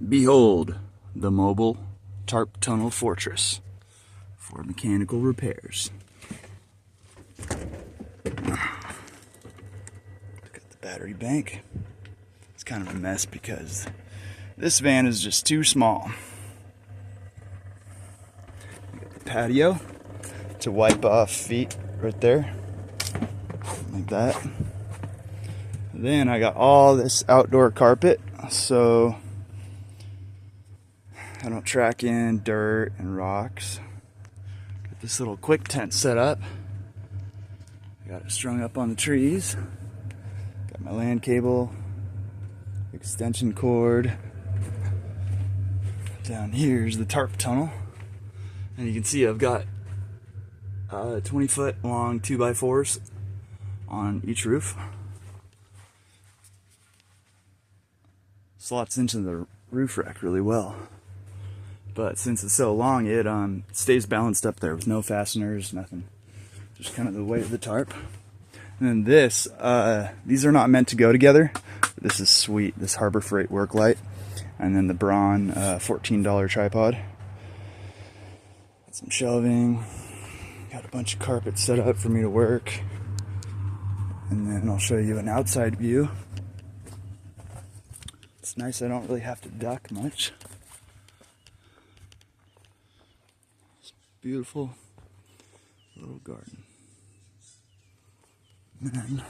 Behold, the mobile tarp tunnel fortress for mechanical repairs. Look at the battery bank. It's kind of a mess because this van is just too small. Got the patio to wipe off feet right there, like that. Then I got all this outdoor carpet, so I don't track in dirt and rocks. Got this little quick tent set up. Got it strung up on the trees. Got my LAN cable, extension cord. Down here's the tarp tunnel. And you can see I've got 20-foot long 2x4s on each roof. Slots into the roof rack really well. But since it's so long, it stays balanced up there with no fasteners, nothing. Just kind of the weight of the tarp. And then this, these are not meant to go together. This is sweet, this Harbor Freight work light. And then the Braun $14 tripod. Got some shelving. Got a bunch of carpet set up for me to work. And then I'll show you an outside view. It's nice, I don't really have to duck much. It's beautiful little garden. And then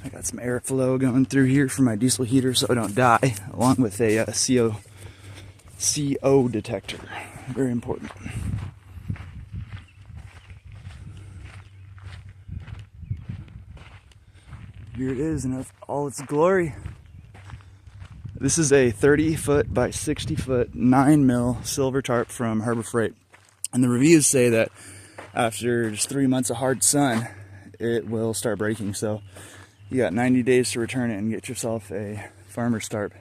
I got some airflow going through here for my diesel heater so I don't die, along with a CO detector. Very important. Here it is in all its glory. This is a 30-foot by 60-foot 9mm silver tarp from Harbor Freight. And the reviews say that after just 3 months of hard sun, it will start breaking. So you got 90 days to return it and get yourself a farmer's tarp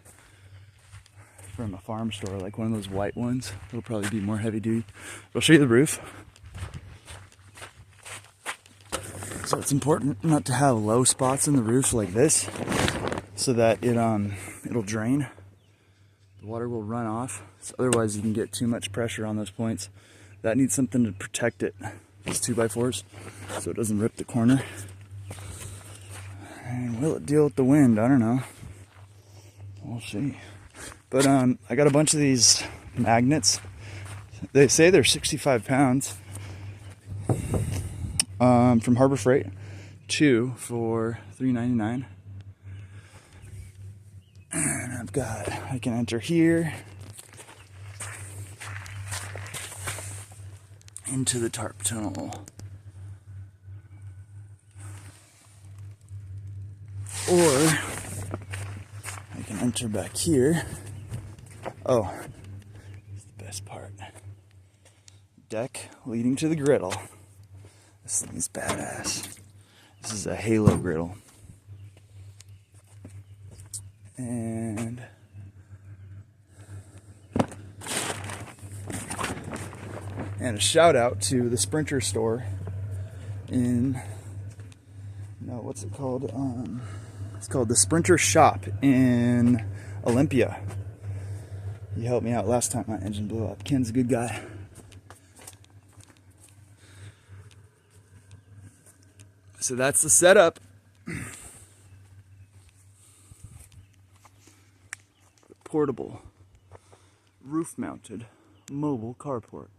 from a farm store, like one of those white ones. It'll probably be more heavy duty. I'll show you the roof. So it's important not to have low spots in the roof like this, so that it'll drain. The water will run off. So otherwise you can get too much pressure on those points. That needs something to protect it. These 2x4s, so it doesn't rip the corner. And will it deal with the wind? I don't know. We'll see. But I got a bunch of these magnets. They say they're 65 pounds. From Harbor Freight. 2 for $3.99. And I can enter here into the tarp tunnel, or I can enter back here. Oh, it's the best part. Deck leading to the griddle. This thing is badass. This is a Halo griddle. And a shout out to the Sprinter store in, what's it called? It's called the Sprinter Shop in Olympia. He helped me out last time my engine blew up. Ken's a good guy. So that's the setup. Portable, roof-mounted, mobile carport.